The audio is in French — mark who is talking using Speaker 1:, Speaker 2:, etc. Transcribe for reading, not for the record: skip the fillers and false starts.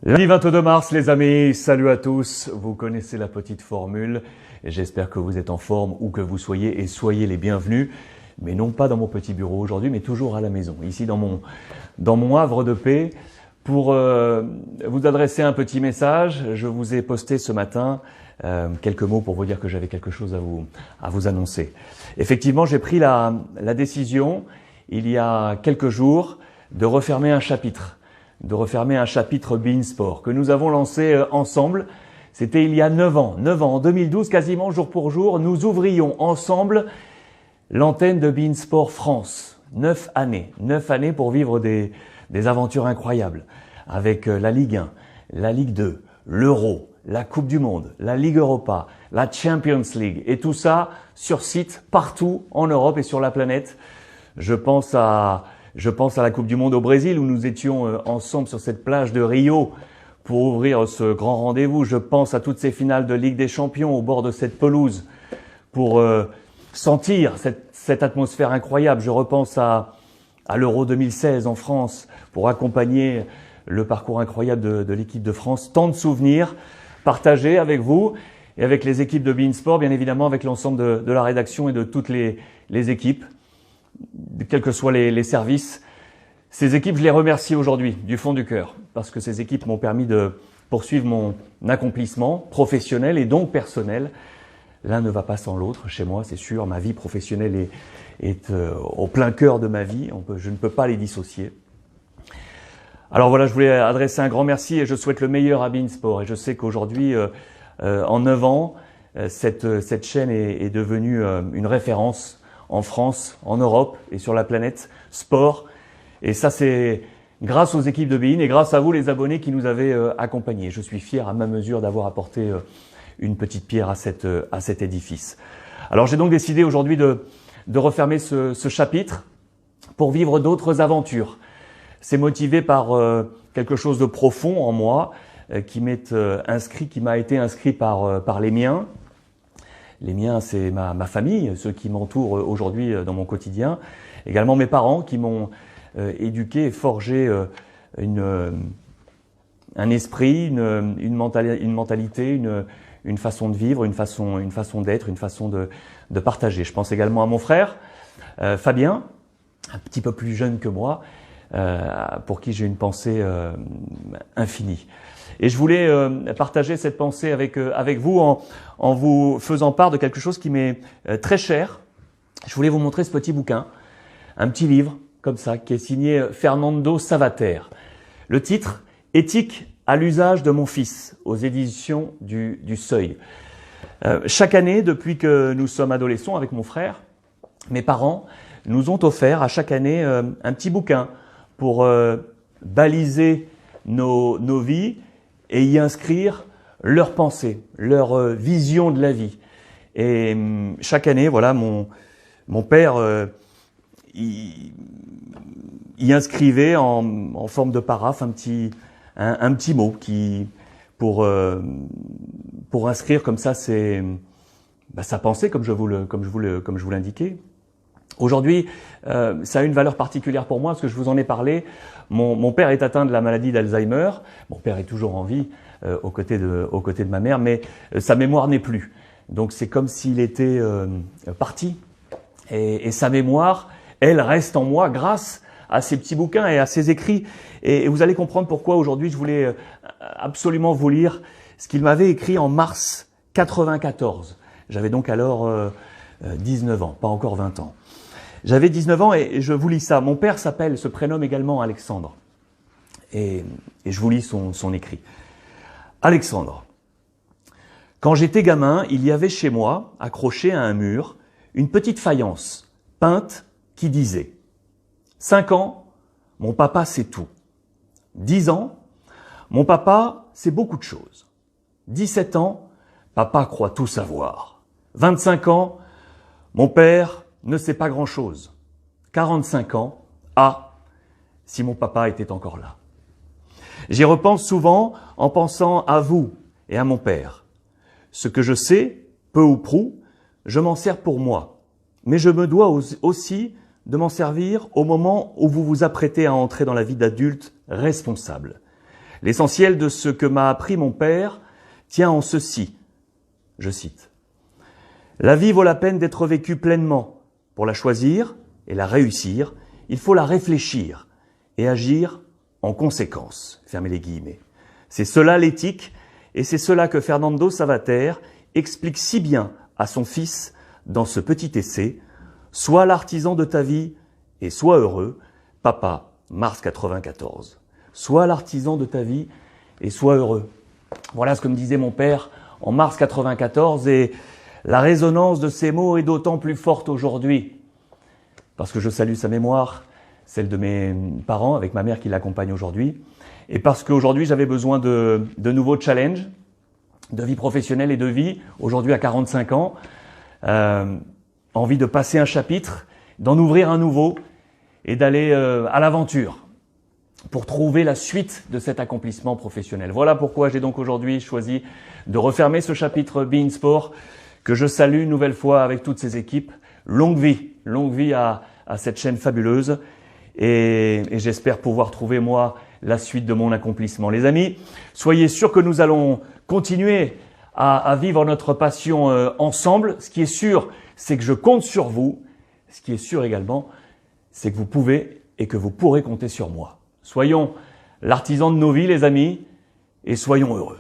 Speaker 1: Lundi 22 mars, les amis, salut à tous. Vous connaissez la petite formule. J'espère que vous êtes en forme où que vous soyez et soyez les bienvenus. Mais non pas dans mon petit bureau aujourd'hui, mais toujours à la maison, ici dans mon havre de paix. Pour vous adresser un petit message, je vous ai posté ce matin quelques mots pour vous dire que j'avais quelque chose à vous annoncer. Effectivement, j'ai pris la décision, il y a quelques jours, de refermer un chapitre beIN Sport que nous avons lancé ensemble. C'était il y a 9 ans, en 2012, quasiment jour pour jour, nous ouvrions ensemble l'antenne de beIN Sport France. 9 années pour vivre des aventures incroyables avec la Ligue 1, la Ligue 2, l'Euro, la Coupe du Monde, la Ligue Europa, la Champions League et tout ça sur site partout en Europe et sur la planète. Je pense à la Coupe du Monde au Brésil où nous étions ensemble sur cette plage de Rio pour ouvrir ce grand rendez-vous. Je pense à toutes ces finales de Ligue des Champions au bord de cette pelouse pour sentir cette atmosphère incroyable. Je repense à l'Euro 2016 en France pour accompagner le parcours incroyable de l'équipe de France. Tant de souvenirs partagés avec vous et avec les équipes de beIN Sport, bien évidemment avec l'ensemble de la rédaction et de toutes les équipes, quels que soient les services. Ces équipes, je les remercie aujourd'hui du fond du cœur parce que ces équipes m'ont permis de poursuivre mon accomplissement professionnel et donc personnel. L'un ne va pas sans l'autre chez moi, c'est sûr. Ma vie professionnelle est au plein cœur de ma vie. Je ne peux pas les dissocier. Alors voilà, je voulais adresser un grand merci et je souhaite le meilleur à beIN Sport. Et je sais qu'aujourd'hui, en 9 ans, cette chaîne est devenue une référence en France, en Europe et sur la planète sport. Et ça, c'est grâce aux équipes de beIN et grâce à vous, les abonnés, qui nous avez accompagnés. Je suis fier à ma mesure d'avoir apporté une petite pierre à cet édifice. Alors j'ai donc décidé aujourd'hui de refermer ce chapitre pour vivre d'autres aventures. C'est motivé par quelque chose de profond en moi qui m'a été inscrit par les miens. Les miens, c'est ma famille, ceux qui m'entourent aujourd'hui dans mon quotidien. Également mes parents qui m'ont éduqué et forgé un esprit, une mentalité, une façon de vivre, une façon d'être, une façon de partager. Je pense également à mon frère, Fabien, un petit peu plus jeune que moi, pour qui j'ai une pensée infinie. Et je voulais partager cette pensée avec vous en vous faisant part de quelque chose qui m'est très cher. Je voulais vous montrer ce petit bouquin, un petit livre comme ça, qui est signé Fernando Savater. Le titre, Éthique à l'usage de mon fils, aux éditions du Seuil. Chaque année, depuis que nous sommes adolescents avec mon frère, mes parents nous ont offert à chaque année un petit bouquin pour baliser nos vies et y inscrire leurs pensées, leur vision de la vie. Et chaque année, voilà, mon père y inscrivait en forme de paraphe un petit mot pour inscrire comme ça sa pensée, comme je vous l'indiquais. Aujourd'hui, ça a une valeur particulière pour moi parce que je vous en ai parlé. Mon père est atteint de la maladie d'Alzheimer. Mon père est toujours en vie aux côtés de ma mère, mais sa mémoire n'est plus. Donc c'est comme s'il était parti. Et sa mémoire, elle reste en moi grâce à ces petits bouquins et à ces écrits. Et vous allez comprendre pourquoi aujourd'hui je voulais absolument vous lire ce qu'il m'avait écrit en mars 94. J'avais donc alors 19 ans, pas encore 20 ans. J'avais 19 ans et je vous lis ça. Mon père se prénomme également Alexandre. Et je vous lis son écrit. Alexandre. Quand j'étais gamin, il y avait chez moi, accroché à un mur, une petite faïence peinte qui disait « 5 ans, mon papa sait tout. 10 ans, mon papa sait beaucoup de choses. 17 ans, papa croit tout savoir. 25 ans, mon père ne sait pas grand-chose. 45 ans, ah, si mon papa était encore là. J'y repense souvent en pensant à vous et à mon père. Ce que je sais, peu ou prou, je m'en sers pour moi. Mais je me dois aussi de m'en servir au moment où vous vous apprêtez à entrer dans la vie d'adulte responsable. L'essentiel de ce que m'a appris mon père tient en ceci, je cite. La vie vaut la peine d'être vécue pleinement. Pour la choisir et la réussir, il faut la réfléchir et agir en conséquence. Fermez les guillemets. C'est cela l'éthique et c'est cela que Fernando Savater explique si bien à son fils dans ce petit essai « Sois l'artisan de ta vie et sois heureux, papa, mars 94. » Sois l'artisan de ta vie et sois heureux. Voilà ce que me disait mon père en mars 94 et la résonance de ces mots est d'autant plus forte aujourd'hui parce que je salue sa mémoire, celle de mes parents avec ma mère qui l'accompagne aujourd'hui et parce qu'aujourd'hui j'avais besoin de nouveaux challenges de vie professionnelle et de vie, aujourd'hui à 45 ans, envie de passer un chapitre, d'en ouvrir un nouveau et d'aller à l'aventure pour trouver la suite de cet accomplissement professionnel. Voilà pourquoi j'ai donc aujourd'hui choisi de refermer ce chapitre Be In Sport que je salue une nouvelle fois avec toutes ces équipes. Longue vie à cette chaîne fabuleuse et j'espère pouvoir trouver moi la suite de mon accomplissement. Les amis, soyez sûrs que nous allons continuer à vivre notre passion ensemble. Ce qui est sûr, c'est que je compte sur vous. Ce qui est sûr également, c'est que vous pouvez et que vous pourrez compter sur moi. Soyons l'artisan de nos vies, les amis, et soyons heureux.